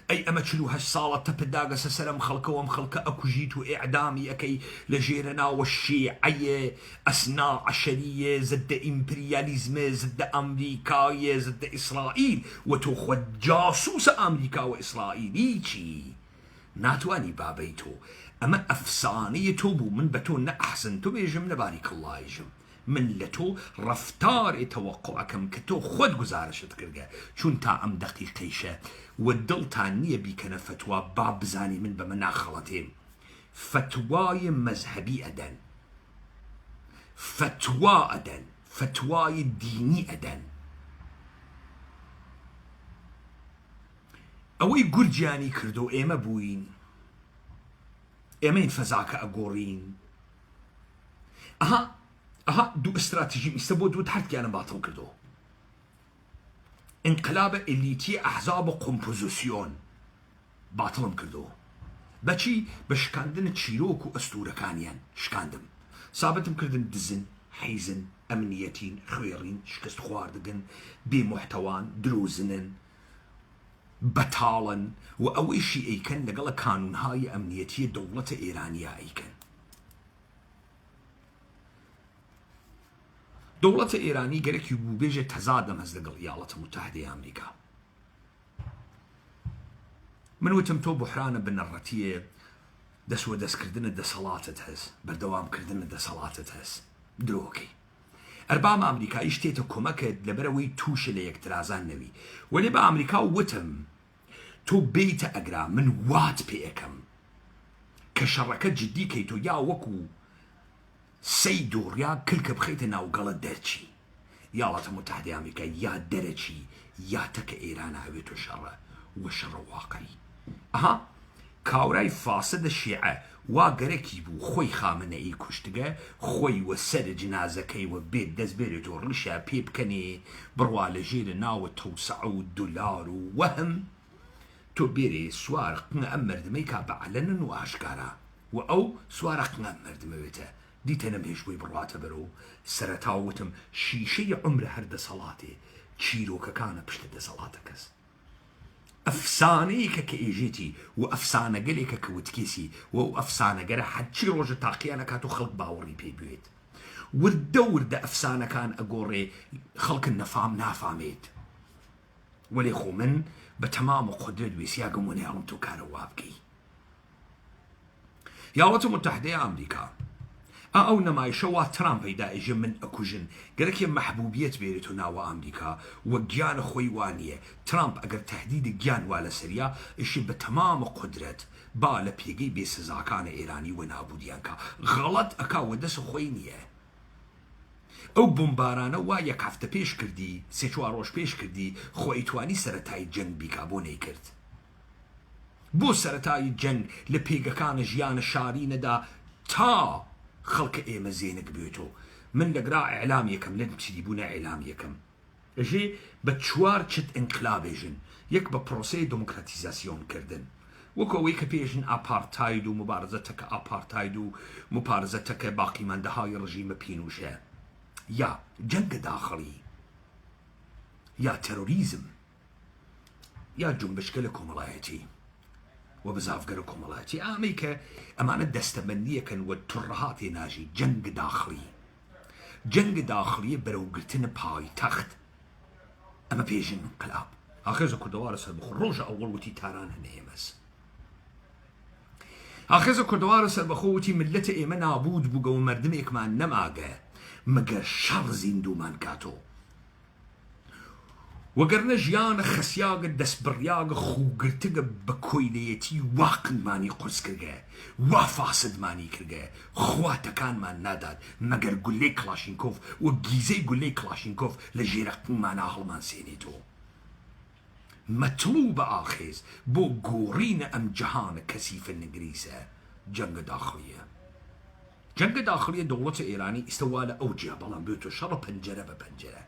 ئەی ئەمە 48 ساڵە تەپداگەسە سەرم خەڵکەوەم خەڵکە ئەکوژیت و ئیعدامی ئەەکەی لە ژێرە ناوە شیعەیە ئەسنا عەشەریە زدە ئیمپریالیزمە زدە ئەمریکایە زدە ئیسرائیل و تۆ خۆ جاسووسە ئەمریکا و ئیسرائیلی چی ناتوانی بابەی تۆ ئەمە ئەفسانەیە تۆ بوو من بە تۆ نەئەحسن تۆ بێژم نەباری کڵایژم من لە تۆ ڕەفتارێ تەوەقوعەکەم کە تۆ خۆت گزارشت کردگە چون تا ئەم دەقیقەیشە و دڵتان نییە بیکەنە فتوا با بزانی من بەمە ناخەڵەتێم فتوای مەذهبی ئەدەن فتوا ئەدەن فتوای دینی ئەدەن ئەوەی گورجیانی کردو ئێمە بووین ئێمەین فەزاکە ئەگۆڕین ئەها دوو ئستراتیژیم ئیسە بۆ دوو هەرتیانە باتڵ کردو انقلابە ئلیتی ئەحزاب و قۆمپۆزیسیۆن باتڵم کردو بەچی بە شکاندنە چیرۆک و ئەستورەکانیان شکاندم سابتم کردن دزن حیزن ئەمنیەتین خوێڕین شکست خواردگن بێمحتەوان درۆزنن بەتاڵن و ئەوەیشی ئەیکەن لەگەڵە کانونهای ئەمنیەتی دەوڵەتە ئێرانیا ئەیکەن دەوڵەتە ئێرانی گەرەکی بوو بێژە تەزادەم هەست لەگەڵ ئیاڵەتە متحدەی ئەمریکا من وتم تۆ بحرانە بنەڕەتیە دەسوە دەستکردنە دەسەڵاتت هەست بەردەوامکردنە دەسەڵاتت هەست درۆکەی ئەربام ئەمریکایی شتێتە کۆمەکت لەبەرەوەی تووشە لە یەکترازان نەوی وەلێ بە ئەمریکا وتم تۆ بیتە ئەگرا من وات پێ ئەەکەم کە شەڕەکە جدی کەی تۆ یا وەکو سەی دۆڕیا کلکە بخەیتە ناوگەڵە دەرچی یاڵەتە متحدەی ئەمریکا یا دەرەچی یا تەکە ئێرانە هەوێتۆ شەڕە وە شەڕە واقعی ئەها کاورای فاسدە شیعە وا گەرەکی بوو خۆی خامنەئی کوشتگە خۆی وە سەرە جنازەکەی وە بێت دەست بێرێت و ڕیشە پێ بکەنێ بڕوا لە ژێرە ناوە تەوسع و دولار و وەهم تۆ بێرێ سوار قنە ئەم مردمەی کا بەعلەنن و ئاشکارا و ئەو سوارە قنە ئەم مردمەوێتە دیتە نەمهێشتبووی بڕاتە بەرەو سەرەتاوتم شیشەی عمرە هەر دەسەڵاتێ چیرۆکەکانە پشتە دەسەڵاتە کەس ئەفسانەیەکە کە ئێژێتی و ئەفسانەگەلێکە کە وتکێسی و ئەو ئەفسانەگەرە حەچی ڕۆژە تاقییانەکات و خەڵک باوەڕی پێ بوێت وردە وردە ئەفسانەکان ئەگۆڕێ خەڵکن نەفام نافامێت وەلێ خۆ من بە تەمام و قودرت وێسیاگەم وەنیاڵم تۆ کارە وا بکەی یاڵەتە متحدەی ئەمریکا ئەو نەمایشەوە ترامپەی دائێژە من ئەکوژن گەرەکێ مەحبوبیەت بێرێت و ناوە ئەمریکا وە گیانە خۆی وانیە ترامپ ئەگەر تهدیدی گیان وا لە سەریا ئیشی بە تەمامە قودرت با لە پێگەی بێسزاکانە ئێرانی وە نابودیانکە غەڵەت ئەکاوە دەست خۆی نییە ئەو بمبارانە وا یەک هەفتە پێش کردی سێ چوار ڕۆژ پێش کردی خۆی توانی سەرەتای جەنگ بیکا بۆ نەیکرد بۆ سەرەتای جەنگ لە پێگەکانە ژیانە شاری نەدا تا خەڵکە ئێمە زێنک بێتەوە من لەگرا ئەعلام یەکەم لەم چیدی بوونە ئەعلام یەکەم ئەژێ بە چوار چت ئینقلابێژن یەک بە پرۆسەی دموکراتیزاسیۆن کردن وەکەوەی کە پێژن ئاپارتاید و مبارزەتەکە ئاپارتاید و مپارزەتەکە باقیمەندەهای ڕژیمە پینوشە یا جەنگە داخڵی یا تەرۆریزم یا جنبشکە لە کۆمەڵایەتی و بزافگەر کۆمەڵایەتی ئامەی کە ئەمانە دەستەبەندیەکەن و توڕەهاتێ ناژی جەنگ داخڵی جەنگ داخلیە بەرەوگرتنە پایتەخت ئەمە پێژن انقلاب ئاخێزە کوردەوارە سەربەخۆ ڕۆژە ئەوڵ وتی تاران هەنە ئێمەس ئاخێزە کوردەوارە سەربەخۆ وتی ملەتە ئێمە نابود بووگە و مەردمێکمان نەماگە مەگەر شەڕ زیندومان کاتۆ وەگەرنە ژیانە خەسیاگە دەستبڕیاگە خوگرتگە بە کۆیلەیەتی واقنمانی قرس کردگە وا فاسدمانی کردگە خواتەکانمان نادات مەگەر گولەی کلاشینکۆف و گیزەی گولەی کلاشینکۆف لە ژێرەقمانە هەڵمان سێنێتەوە مەطلوبە ئاخێز بۆ گۆڕینە ئەم جەهانە کەسیفە نگریسە جەنگە داخلیە جەنگە داخلیە دەوڵەتە ئێرانی ئێستەوا لە ئەو جیا بەڵام بێتۆ شەڕە پەنجەرە بە پەنجەرە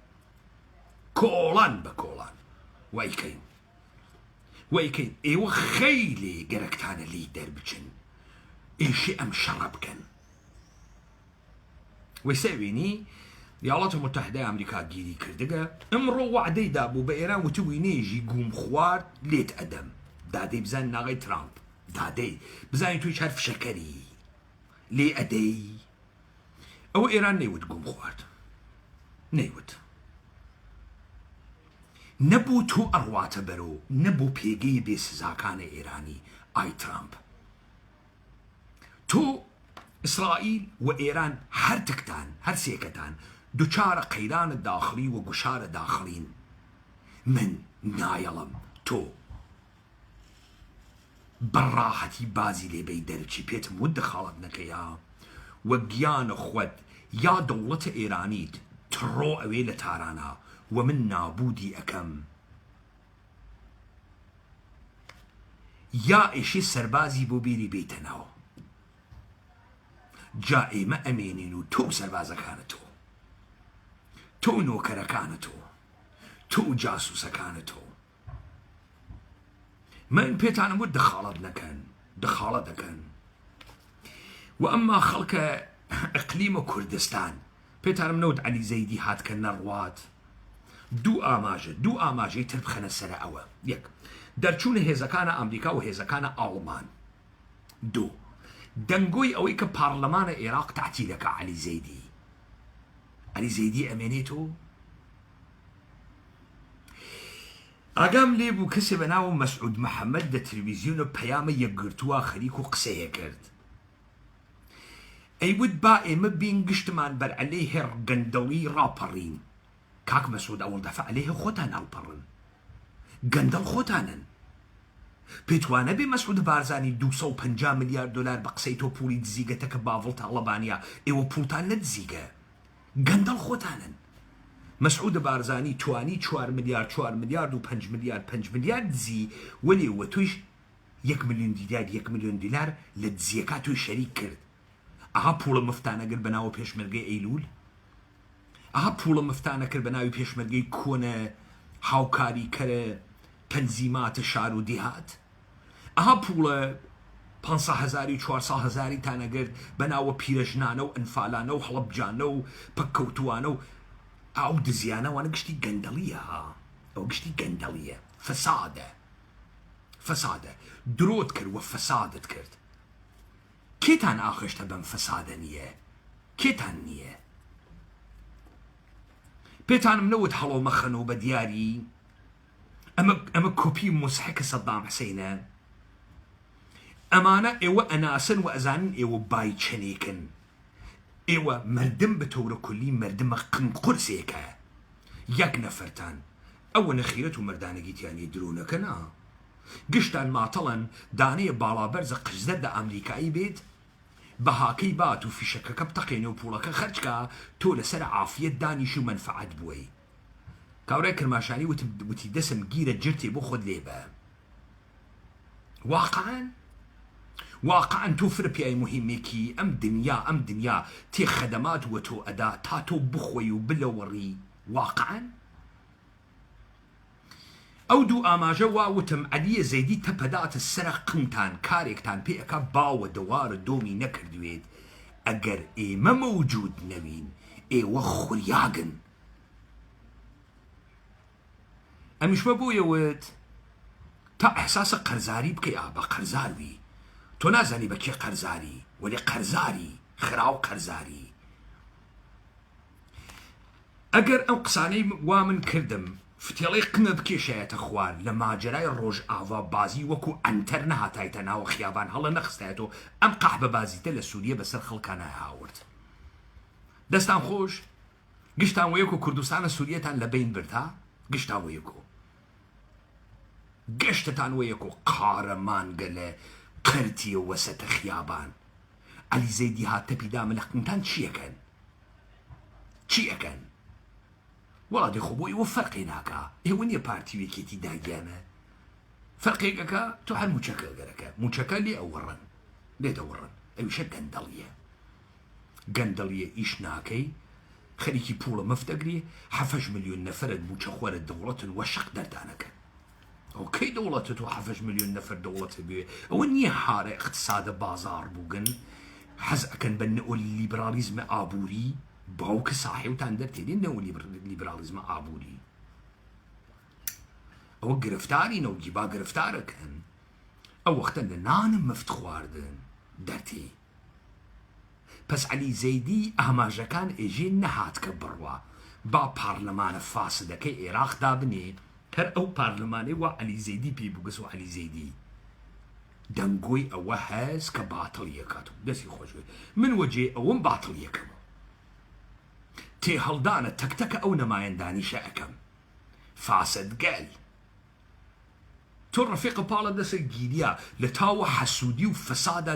کۆڵان بە کۆڵان وایکەین ئێوە خەیلێ گەرەکتانە لی دەربچن ئێشێ ئەم شەڕە بکەن وەسەوێنی ولايات المتحدة ئەمریکا گیری کردگە ئەمڕۆ وعدەی دابوو بە ئێران وتوی نێژی گوم خوارد لێت ئەدەم دادەی بزان ناغی ترامپ دادەی بزانین توی هەر فشەکەری لێ ئەدەی ئەوە ئێران نەیوت گوم خوارد نەیوت نەبوو تۆ ئەڕواتە بەرۆ نەبوو پێگەی بێسزاکانە ئێرانی ئای ترامپ تۆ ئیسرائیل و ئێران هەر تکتان هەر سێکەتان دووچارە قەیرانە داخلی و گوشارە داخلین من نایەڵم تۆ بەڕاحەتی بازی لێبەی دەرچی پێتم ود دەخاڵت نەکەیا وە گیانە خۆت یا دەوڵەتە ئێرانیت تڕۆ ئەوێ لە تارانە و من نابودی ئەەکەم یا ئێشێ سەربازی بۆ بیری بێتەنەوە جا ئێمە ئەمێنین و تۆ سەربازەکانە تۆ نۆکەرەکانە تۆ جاسووسەکانە تۆ من پێتانم وت دەخاڵەت دەکەن و ئەمما خەڵکە ئەقلیمە کوردستان پێتانم نەوت عەلی زەیدی هاتکە نەڕوات دوو ئاماژەی تر بخەنە سەرە ئەوە یەک دەرچوونە هێزەکانە ئەمریکا و هێزەکانە ئاڵمان دوو دەنگۆی ئەوەی کە پارلەمانە عێراق تەعتیلەکە عەلی زەیدی ئەمێنێتەوە ئاگام لێبوو کەسێ بە ناوە مەسعود محەممەد لە تەلەڤیزیۆنە پەیامە یەکگرتووە خەریک و قسەیە کرد ئەیوت با ئێمە بین گشتمان بەر عەلەیهێ گەندەڵی ڕاپەڕین کاک مەسعود ئەوڵ دەفە عەلەیهێ خۆتان هەڵپەڕن گەندەڵ خۆتانن پێتوانە بێ مەسعود بارزانی 250 ملیارد دلار بە قسەی تۆ پوڵی دزیگەتە کە باڤڵ تاڵەبانیا ئێوە پوڵتان نەدزیگە گەندەڵ خۆتانن مەسعود بارزانی توانی 4 ملیارد و 5 ملیارد دزی وەلێ وە تۆیش 1 ملیۆن دیلار لە دزیەکە تۆی شەریک کرد ئەها پوڵە مفتانە کرد بە ناوە پێشمەرگەی ئەیلول ئەها پوڵە مفتانە کرد بە ناوی پێشمەرگەی کۆنە هاوکاریکەرە تەنزیماتە شار و دیهات ئەها پوڵە 500,000 400,000 تانەگرت بە ناوە پیرەژنانە و ئەنفالانە و هەڵەبجانە و پەککەوتوانە و ئەو دزیانەوانە گشتی گەندەڵیە ئەو گشتی گەندەڵیە فەسادە درۆت کرد و فەسادت کرد کێتان ئاخشتە بەم فەسادە نییە کێتان نییە پێتانم نەوت هەڵۆ مەخەنەوە بە دیاری ئەمە کۆپی مۆسحەکە سەدام حسەینە ئەمانە ئێوە ئەناسن و ئەزانن ئێوە بای چەنێکن ئێوە مردم بە تۆرە کولی مردمە قنقورسێکە یەک نەفەرتان ئەوە نەخیرەت و مردانەگیتیانی درۆنەکەنا گشتان ماتەڵەن دانەیە باڵابەرزە قژدەدە ئەمریکایی بێت بەهاکەی بات و فیشەکەکە بتەقێنێ و پوڵەکە خەرجکە تۆ لەسەر عافیەت دانیش و منفعەت بووی کاورای کرماشانی وتی دەسم گیرە جرتێ بۆ خۆت لێبە واقعاً تۆ فرپیای مهمێکی ئەم دنیا تێ خەدەمات وە تۆ ئەدا تا تۆ بخۆی و بلەوەڕی واقعاً ئەو دوو ئاماژە واوتم عەلیە زەیدی تەپەداتە سەرە قمتان کارێکتان پێ ئەکا باوە دەوارە دۆمی نەکردوێت ئەگەر ئێمە مەوجود نەوین ئێوە خوریاگن ئەمیشمە بۆیەوت تا ئەحساسە قەرزاری بکەی بە قەرزاروی تۆ نازانی بە کێ قەرزاری وەلێ قەرزاری خراو قەرزاری ئەگەر ئەو قسانەی وا من کردم فتێڵەی قمە بکێشایەتە خوار لە ماجرای ڕۆژ ئاوا بازی وەکو ئەنتەر نەهاتایتە ناوە خیابان هەڵە نەخستایەتەوە ئەم قەحبە بازیتە لە سووریە بەسەر خەڵکانە هاورد دەستان خۆش گشتان وەیەک و کوردستانە سووریەتان لە بین بردا گشتاوەیەکۆ گەشتتان وەیەکۆ قارەمانگە لە قەرتیە وەسەتە خیابان عەلی زەیدی هاتە پیدا ملەقتان چیەکەن وەڵا دێخۆ بۆ ئێوە فەرقی ناکا ئێوە نییە پارتیوێکێتی داگیانە فەرقێکەکە تۆ هەر موچەکە گەرەکە موچەکە لێ ئەوەڕن لێ دەوەڕن ئەویشە گەندەڵیە ئیش ناکەی خەریکی پوڵە مەفتەگری 7 ملیۆن نەفەرت موچە خۆرە دەوڵەتن وە شەق دەردانەکەن ئەو کەی دەوڵەتت و 7 ملیۆن نەفەر دەوڵەتە بێ ئەوە نییە هارە اقتصادە بازار بووگن حەز ئەکەن بە نەئۆلیبرالیزمە ئابووری باوکە ساحێوتان دەرتێنێن نەئۆلیبرالیزمە ئابووری ئەوە گرفتارینە و گیبا گرفتارەکەن ئەو وەختە لە نانم مفت خواردن دەرتێ پس عەلی زەیدی ئاماژەکان ئێژێ نەهات کە بڕوا با پارلەمانە فاسدەکەی عێراق دابنێ هەر ئەو پارلەمانەی وا عەلی زەیدی پێی بووگەس و عەلی زەیدی دەنگۆی ئەوە هەز کە باتڵ یەکات و دەستی خۆشوێ من وەجێ ئەوەم باتڵ یەکەم تێ هەڵدانە تەکتەکە ئەو نەمایەندانیشە ئەەکەم فاسدگەل تۆ ڕەفیقە پاڵە دەسە گیریە لە تاوە حەسوودی و فەسادا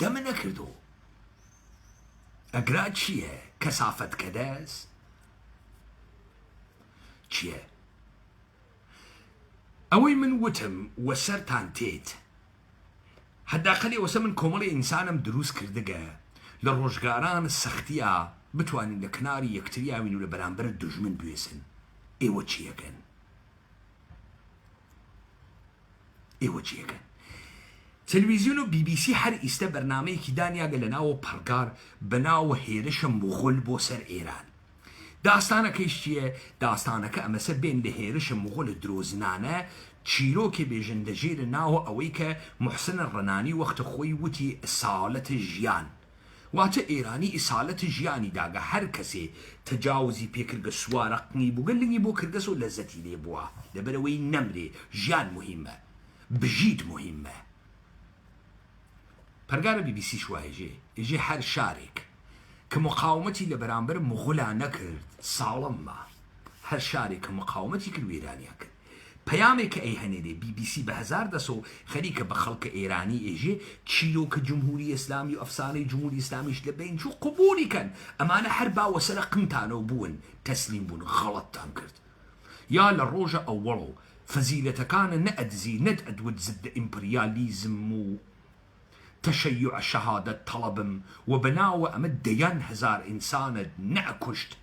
دەمە نەکردو ئەگرا چییە کەسافەت کە دەست چییە ئەوەی من وتم وەسەرتان تێت حەداقەلی وەسە من کۆمەڵی ئینسانم دروست کردگە لە ڕۆژگاران سەختیە بتوانین لە کناری یەکتریاوین و لە بەرامبەر دوژمن بوێسن ئێوە چیەکەن تەلەڤیزیۆن و BBC هەر ئیستە بەرنامەیەکی دانیاگە لە ناوە پەرگار بە ناوە هێرشە موغۆل بۆ سەر ئێران داستانەکەیش چییە داستانەکە ئەمەسە بێن لە هێرشە موغۆل درۆزنانە چیرۆکێ بێژندەژێرە ناوە ئەوەی کە موحسنە ڕەنانی وەختە خۆی وتی ئەسالەتە ژیان واتە ئێرانی ئیسالەتە ژیانی داگە هەر کەسێ تەجاوزی پێکردگە سوارە قنی بووگەلنگی بۆ کردگەس و لەزەتی لێ بووە لەبەرەوەی نەمرێ ژیان مهمە بژیت مهمە پەرگارە BBC شوایژێ ئێژێ هەر شارێک کە مقاومەتی لە بەرامبەر مغولا نەکرد ساڵممە هەر شارێک کە مقاومەتی کرد وێرانیا کرد پەیامێکە ئەی هەنێدێ BBC بە هەزار دەسە و خەریکە بە خەڵکە ئێرانی ئێژێ چیرۆکە جمهوری ئیسلامی و ئەفسانەی جمهوری ئیسلامیش لە بینچوو قبولی کەن ئەمانە هەر باوەسەرە قمتانەوە بوون تەسلیم بوون غەڵەتتان کرد یا لە ڕۆژە ئەووەڵ و فەزیلەتەکانە نەئەدزی نەدەدوت زدە ئیمپریالیزم و تشيع شهادة طلبم وبناوة أمد ديان هزار إنسان نأكشت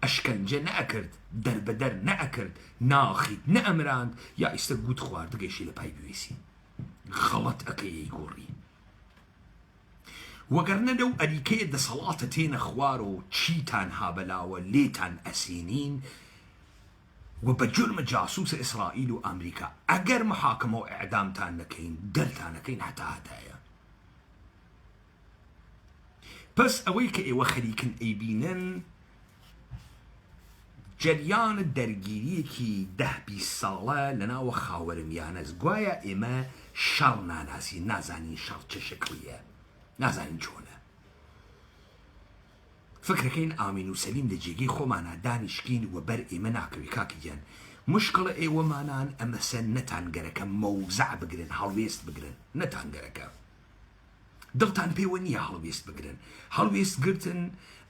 أشكنجة نأكرد در بدر نأكرد ناخيد نأمراند يا استرقود خوار دقيشي لباي بيويسي غلط أكي يقوري وقرنا لو أريكي دا صلاتتين أخوارو تشيتان هابلاوة ليتان أسينين وبجرم جاسوس إسرائيل وأمريكا أقر محاكمة وإعدام تان نكين دلتان نكين حتى هدايا بس ئەوەی کە ئێوە خەریکن ئەیبینن جەریان دەرگیریەکی 10-20 ساڵە لە ناوە خاوەرمیانە گوایە ئێمە شەڕ ناناسی نازانین شەڕ چه شکلیە نازانین چۆنە فکرەکەین ئامین و سەلیم لە جێگەی خۆمانە دانیشکین و بەر ئێمە ناکەوی کاکیان مشکڵە ئێوەمانان ئەمەسە نەتانگەرەکە مەوزع بگرن هەڵوێست بگرن نەتانگەرەکە دڵتان پێوە نییە هەڵوێست بگرن هەڵوێست گرتن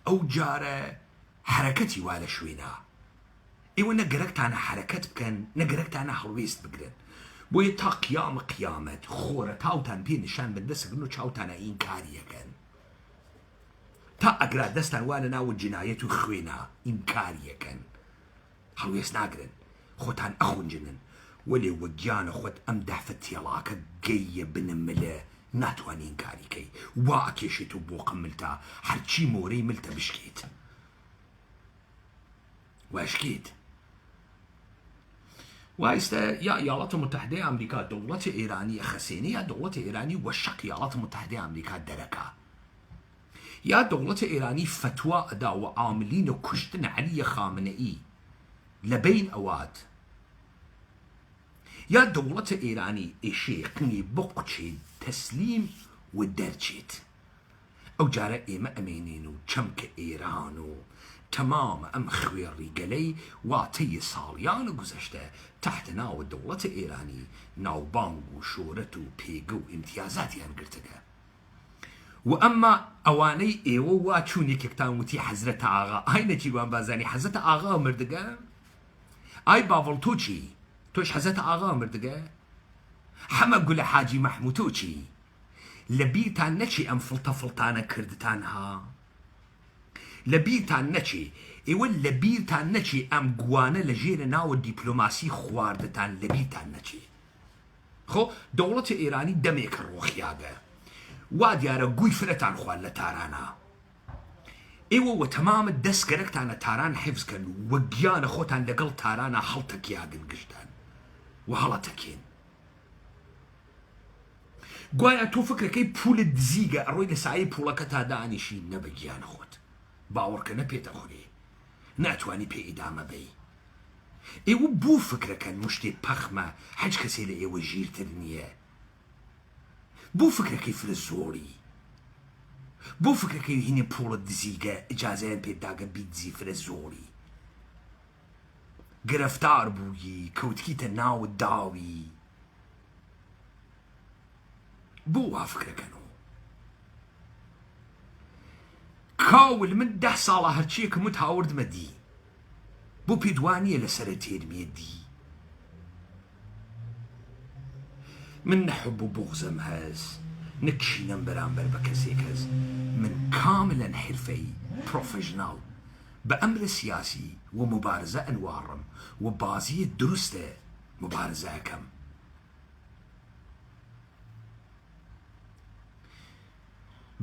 ئەو جارە حرەکەتی وا لە شوێنە ئێوە نەگەرەکتانە حرەکەت بکەن نەگەرەکتانە هەڵوێست بگرن بۆیە تا قیامەت خۆرە تاوتان پێ نیشان بەدەستگرن و چاوتانە ئینکاریەکەن تا ئەگرا دەستان وا لە ناوە جنایەت و خوێنە ئینکاریەکەن هەڵوێست ناگرن خۆتان ئەخونجنن وەلێ وەگیانە خۆت ئەم دەفە تێڵاکە گەیە بنملە ناتوانین کاریکەی وا ئەکێشێت و بۆ قملتە هەرچی مۆرەی ملتە بشکێت واشکێت وایستە یا ئیاڵەتە متحدەی ئەمریکا دەوڵەتی ئێرانی ئەخەسێنێ یا دەوڵەتی ئێرانی وەشەق ئیاڵەتە متحدەی ئەمریکا دەرەکا یا دەوڵەتی ئێرانی فتوا ئەدا و عاملینە کوشتنە عەلیە خامنەئی لە بین ئەوات یا دەوڵەتە ئێرانی ئێشێقنی بقچێت تەسلیم و دەرچێت ئەو جارە ئێمە ئەمێنین و چەمکە ئێران و تمام ئەم خوێڕیگەلەی واتەی ساڵیانە گوزەشتە تحت ناوە دەوڵەتە ئێرانی ناوبانگ و شۆرەت و پێگە و ئیمتیازاتیان گرتەکە و ئەمما ئەوانەی ئێوە وا چوونێکێکتان وتی حەزرەتە ئاغا ئای نەجیوان بازانی حەزرەتە ئاغا مردگە ئای باوەڵ تۆ چی تۆش حەزرەتە ئاغا مردگە حەمە گولە حاجی مەحموود تۆ چی لە بیرتان نەچی ئەم فڵتانە کردتان ها لە بیرتان نەچی ئێوە لە بیرتان نەچی ئەم گوانە لە ژێرە ناوە دیپلۆماسی خواردتان لە بیرتان نەچی خۆ دەوڵەتی ئێرانی دەمێکە ڕۆخیاگە وا دیارە گوی فرەتان خوارد لە تارانە ئێوە وە تەمامە دەستگەرەکتانە تاران حیفزکەن وە گیانە خۆتان لەگەڵ تارانە هەڵتەکیاگن گشتان و هەڵەتەکێن گوایە تۆ فکرەکەی پولت دزیگە ئەڕۆی لە سایەی پوڵەکە تا دانیشی نەبە گیانە خۆت باوەڕکە نەپێتە خۆری ناتوانی پێ ئیدامە بەی ئێوە بوو فکرەکەن مشتێ پەخمە هەچ کەسێ لە ئێوە ژیرتر نییە بوو فکرەکەی فرە زۆری بۆ فکرەکەی هینێ پوڵت دزیگە ئیجازەیان پێداگە بیدزی فرە زۆری گرفتار بوویی کەوتکیتە ناو داوی بۆ وا فکرەکەنەوە کاول من 10 ساڵە هەرچیەکم وت هاوردمە دی بۆ پێدوانیە لەسرە تێرمێ دی من نەحب و بغزم هەز نەکشینەم بەرامبەر بە کەسێک هەز من کاملەن حرفەی پرۆفێژناڵ بە ئەمرە سیاسی و مبارزە ئەنوارم و بازیە دروستە مبارزەکەم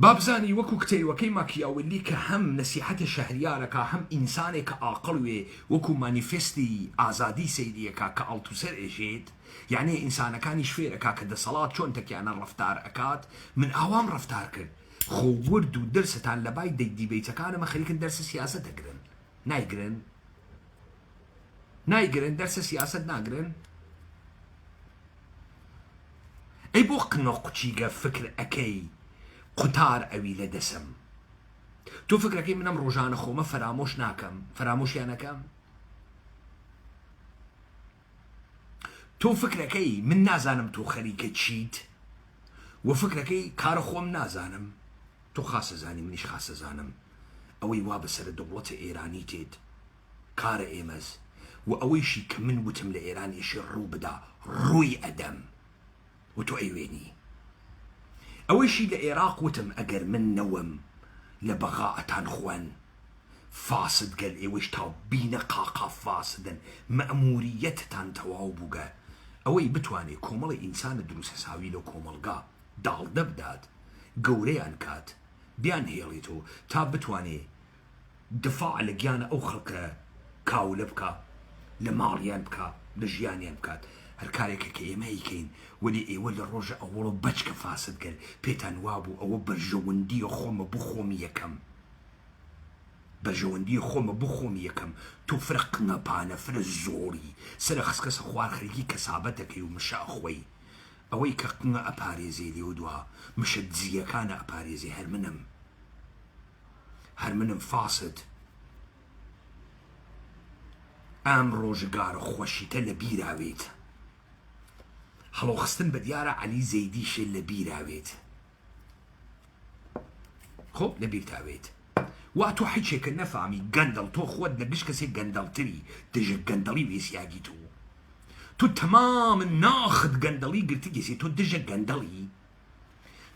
بابزانی وەکو کتێوەکەی ماکیاوەلی کە هەم نەسیحەتە شەهریارەکە هەم ئینسانێکە ئاقڵوێ وەکو مانیفێستی ئازادی سەیریەکە کە ئەڵتوسەر ئێژێت یعنی ئینسانەکانی شوێرەکە کە دەسەڵات چۆن تەکیانە ڕەفتار ئەکات من ئاوام ڕەفتار کرد خۆ ورد و دەرسەتان لە بای دیبەیتەکانەمە خەریکن دەرسە سیاسەت دەگرن نایگرن دەرسە سیاسەت ناگرن ئەی بۆ قنۆقچیگە فکر ئەەکەی قوتار ئەوی لە دەسم تۆ فکرەکەی منم ڕۆژانە خۆمە فەرامۆش ناکەم فەرامۆشیانەکەم تۆ فکرەکەی من نازانم تۆ خەریکە چیت و فکرەکەی کارە خۆم نازانم تۆ خاسەزانی منیش خاسەزانم ئەوەی وا بەسەر دەوڵەتە ئێرانی تێت کارە ئێمەز و ئەوەیشی کە من وتم لە ئێرانیشی ڕوو بدا ڕووی ئەدەم و تۆ ئەیوێنی ئەوەیشی لە عێراق وتم ئەگەر من نەوەم لە بەغاءەتان خوێن فاسد گەل ئێوەش تا بینە قاقا فاسدن مەئموریەتتان تەواو بووگە ئەوەی بتوانێت کۆمەڵی ئینسانە دروست هەساوی لەو کۆمەلگا داڵدە بدات گەورەیان کات بیان هێڵێتەوە تا بتوانێت دفاع لە گیانە ئەو خەڵکە کاولە بکە لە ماڵیان بکە لە ژیانیان بکات هەر کارێکە کە ئێمە ئیکەین وەلی ئێوە لە ڕۆژە ئەوڵە بەچکە فاسد کرد پێتان وابوو ئەوە بەرژەوەندیە خۆمە بخۆمی یەکەم بەرژەوەندیە خۆمە بخۆمی یەکەم تۆ فرە قنەپانە فرە زۆری سرە خسکەسە خوار خەریکی کەسابەتەکەی و مشە ئەخۆی ئەوەی کە قنە ئەپارێزێ لێ و دوا مشە دزیەکانە ئەپارێزێ هەر منم فاسد ئەم ڕۆژگارە خۆشیتە لە بیراوێت هەڵۆخستن بە دیارە عەلی زەیدیشە لە بیراوێت خۆ لە بیرتاوێت وا تۆ حیچێکە نەفامی گەندەڵ تۆ خۆت لە گشت کەسێک گەندەڵتری دژە گەندەڵی وێسیاگی تۆ تەمام ناخت گەندەڵی گرتی گەسی تۆ دژە گەندەڵی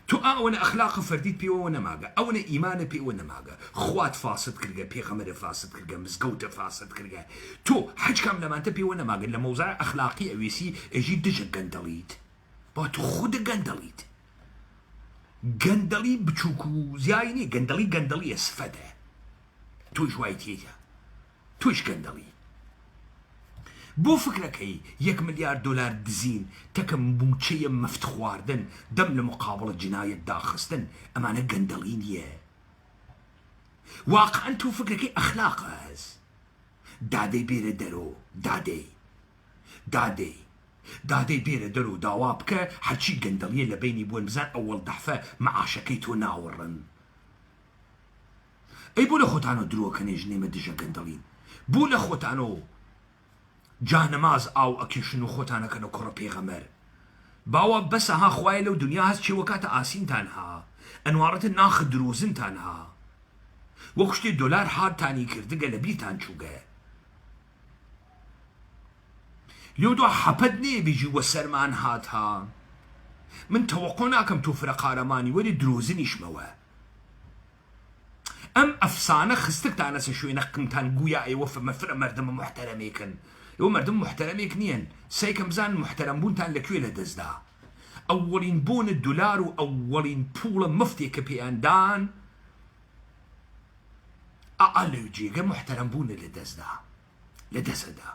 تۆ ئەوەنە ئەخلاق فەردیت پێوە نەماگە ئەوەنە ئیمانە پێوە نەماگە خوات فاسد کردگە پێغەمبەرە فاسد کردگە مزگەوتە فاسد کردگە تۆ هیچ کام لەمانتە پێوە نەماگە لە مەوزای ئەخلاقی ئەوێسی ئەژی دژە گەندەڵیت با تۆ خودە گەندەڵیت گەندەڵی بچووک و زیای نیە گەندەڵی سفەدە تۆش وای تێیە تۆش گەندەڵی بۆ فکرەکەی 1 ملیار دلار دزین تەکە موچەیە مەفت خواردن دەم لە مقابڵە جنایەت داخستن ئەمانە گەندەڵی نییە واقعاً تۆ فکرەکەی ئەخلاقە هەز دادەی بێرە دەرۆ دادەی بێرە دەرۆ داوا بکە هەرچی گەندەڵیە لە بینی بوون بزان ئەوەڵ دەحفە مەعاشەکەی تۆ ناوەڕن ئەی بۆ لە خۆتانەوە درۆکەنێ ژنێمە دژە گەندەڵین بۆ لە خۆتانەوە جانەماز ئاو ئەکێشن و خۆتانەکەنە کوڕە پێغەمەر باوە بەسەها خوایە لەو دنیا هەست چێوەکاتە ئاسینتان ها ئەنوارەتە ناخە درۆزنتان ها وەک شتێ دۆلار هاتانی کردگە لە بیرتان چووگە لێو دو حەپەت نێ بێژی وە سەرمان هات ها من تەوەقۆ ناکەم تۆ فرە قارەمانی وەری درۆزنیشمەوە ئەم ئەفسانە خستکتانە سە شوێنە قمتان گویا ئێوە فمەفرە مەردەمە محتەرەمێکن ئێوە مەردم محتەرەمێک نییەن سەیکەم بزان محتەرەم بوونتان لەکوێ لە دەستدا ئەوەڵین بۆنە دولار و ئەوەڵین پوڵە مفتێک کە پێیاندان لەو جێگە محتەرەم بوونە لە دەستدا لە دەستەدا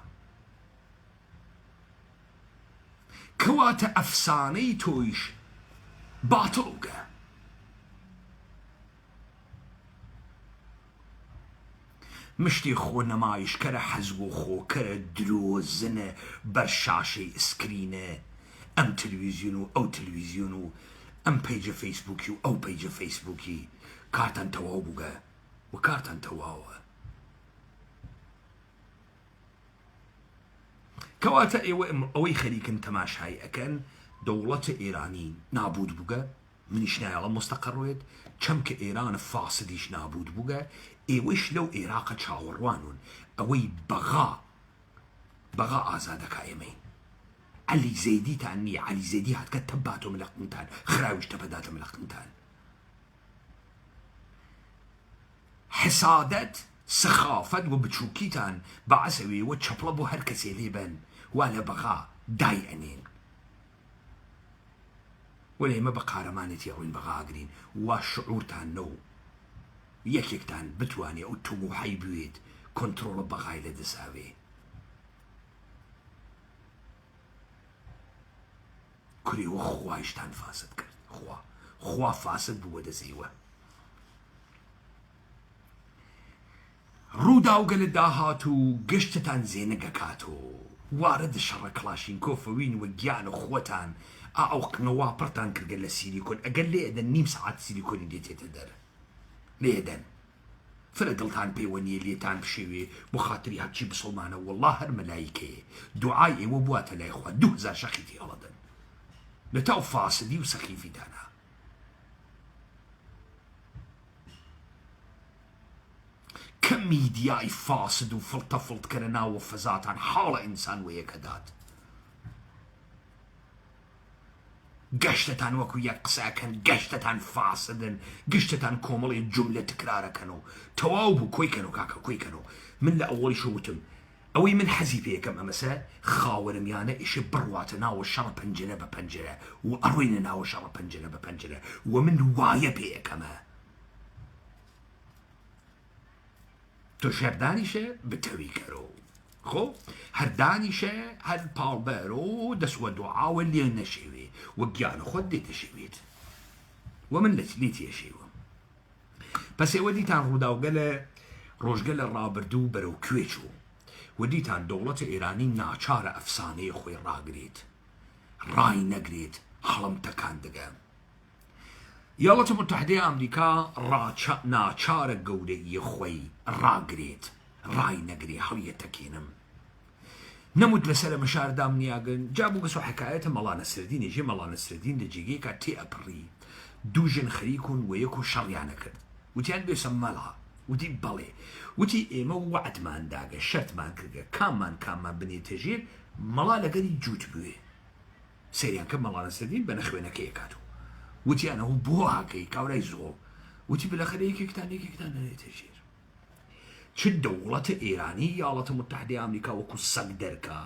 کەواتە ئەفسانەی تۆیش باتڵگە مشتی خۆ نەمایشکەرە حەزب و خۆکەرە درۆزنە بەر شاشەی ئسکرینە ئەم تەلەڤیزیۆن و ئەو تەلەڤیزیۆن و ئەم پەیجە فەیسبووکی و ئەو پەیجە فەیسبووکی کارتان تەواو بووگە و کارتان تەواوە کەواتە ئێوە ئەوەی خەریکن تەماشای ئەکەن دەوڵەتە ئێرانی نابود بووگە منیش نایەڵە مستەقڕوێت چەمکە ئێرانە فاسدیش نابود بووگە ئێوەش لەو عێراقە چاوەڕوانون ئەوەی بەغا ئازادەکە ئێمەین عەلی زەیدیتان نییە عەلی زەیدی هاتکە تەباتۆ ملەقمتان خراویش تەپەداتە ملەقمتان حسادەت سخافەت و بچووکیتان بەعەسەوێەوە چەپڵە بۆ هەر کەسێ لێبن وا لە بەغا دای ئەنێن وەلە ئێمە بە قارەمانێتی ئەوین بەغاگرین وا شعورتان نەو یەکێکتان بتوانێ ئەو توموحەی بوێت کۆنتڕۆڵە بەغای لە دەساوێ کوریوە خوایشتان فاسد کرد خوا فاسد بووە دەزیوە ڕووداوگە لە داهات و گەشتتان زێنەگەکاتۆ وارە دشەڕە کلاشینکۆفەوین وە گیانە خۆتان ئەو قنەوا پڕتان کردگە لە سیلیکۆن ئەگەر لێدەن نیم سەعات سیلیکۆنی دێتێتە دەر لێدەن فرە دڵتان پێوە نییە لێتان بشێوێ بۆ خاتری هەرچی بسڵمانە وەڵڵا هەر مەلایکەیە دوعای ئێوە بواتە لای خوا 2000 شەقیتی هەڵەدەن لە تاو فاسدی و سەخیفیدانە کە میدیای فاسد و فڵتە فڵتکەرە ناوە فەزاتان حاڵە ئینسان وەیەکەدات گەشتتان وەکو یەک قسەکەن گەشتتان فاسدن گشتتان کۆمەڵی جملە تکرارەکەن و تەواو بوو کۆیکەن و کاکە کۆیکەن و من لە ئەوەڵیش وتم ئەوەی من حەزی پێیەکەم ئەمەسە خاوەرمیانە ئیشە بڕواتە ناوە شەڕە پەنجەرە بە پەنجەرە و ئەڕۆینە ناوە شەڕە پەنجەرە بە پەنجەرە و من وایە پێیەکەمە تۆ شەردانیشە بتەوی کەرۆ خۆ هەردانیشە هەر پاڵبەرۆ دەسوە دوعاوە لێ نەشێوێ وە گیانە خۆت دێتەشێوێت و من لێ تێشێوم پس ئێوە دیتان ڕووداوگە لە ڕۆژگە لە ڕابردوو بەرەو کوێ چوو و دیتان دەوڵەتە ئێرانی ناچارە ئەفسانەیە خۆی ڕاگرێت ڕای نەگرێت هەڵم تەکان دەگەم یاڵەتە متحدەی ئەمریکا ناچارە گەورەی خۆی ڕاگرێت ڕای نەگرێ هەڵیە تەکێنم نەموت لەسەر مەشاردام نیاگەن جابوو بەسۆ حکایەتە مەڵانە سردین ژێ مەڵانە سردین لە جێگەیەکە تێ ئەپڕی دوو ژن خەریکون و یەک و شەڕیانە کرد وتیان بێسە مەڵا وتی بەڵێ وتی ئێمە وعدمان داگە شەرتمان کردگە کاممان بنێتە ژێر مەڵا لەگەری جووت بوێ سەریان کە مەڵانە سردین بە نەخوێنەکە یەکاتۆ وتیانەوە بۆ هاکەی کاورای زۆڵ وتی بلەخەرە یەکێکتان نێتە ژێر چ دەوڵەتە ئێرانی یاڵەتە متحدەی ئەمریکا وەکو سەگ دەرکا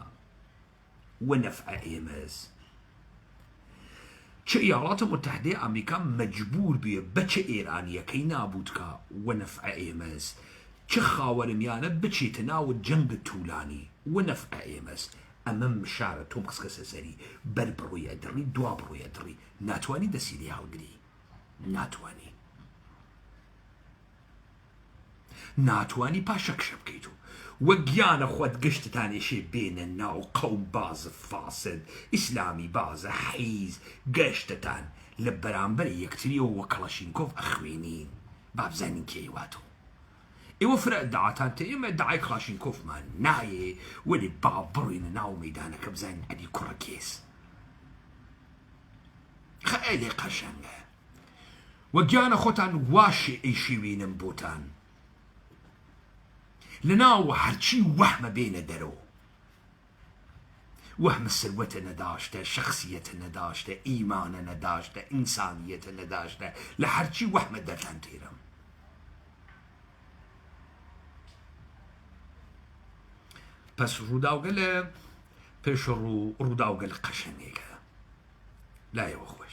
وە نەفعە ئێمەز چ یاڵەتە متحدەی ئەمریکا مەجبور بێ بەچە ئێرانیەکەی نابودکە وە نەفعە ئێمەز چ خاوەرمیانە بچێتە ناوە جەنگ توولانی وە نەفعە ئێمەز ئەمە مشارە تۆم قسکەسە سەری بەر بڕۆی ئەدڕی دوا بڕۆی ئەدڕی ناتوانی دەسی لێ هەڵگری ناتوانی پاشەکشە بکەیت و گیانە خۆت گشتتانێشێ بێنە ناو قەوم بازە فاسد ئیسلامی بازە حیز گەشتتان لە بەرامبەر یەکتریەوە وە کەڵەشینکۆڤ ئەخوێنین با بزانین کێی واتۆ ئێوە فرە داعاتان تە ئێمە داعای کلاشینکۆفمان نایێ وەلی با بڕۆینە ناو مەیدانەکە بزانین ئەدی کوڕە کێس خەیلێ قەشەنگە وە گیانە خۆتان واشێ ئەیشیوینم بۆتان لەناو هەرچی وەحمە بێنە دەرەوە وهم سروت نداشته شخصیت نداشته ایمان نداشته انسانیت نداشته لهرچی وهم دتن تیرم پس روداوگل پیش روداوگل قشنگه لا يا اخوي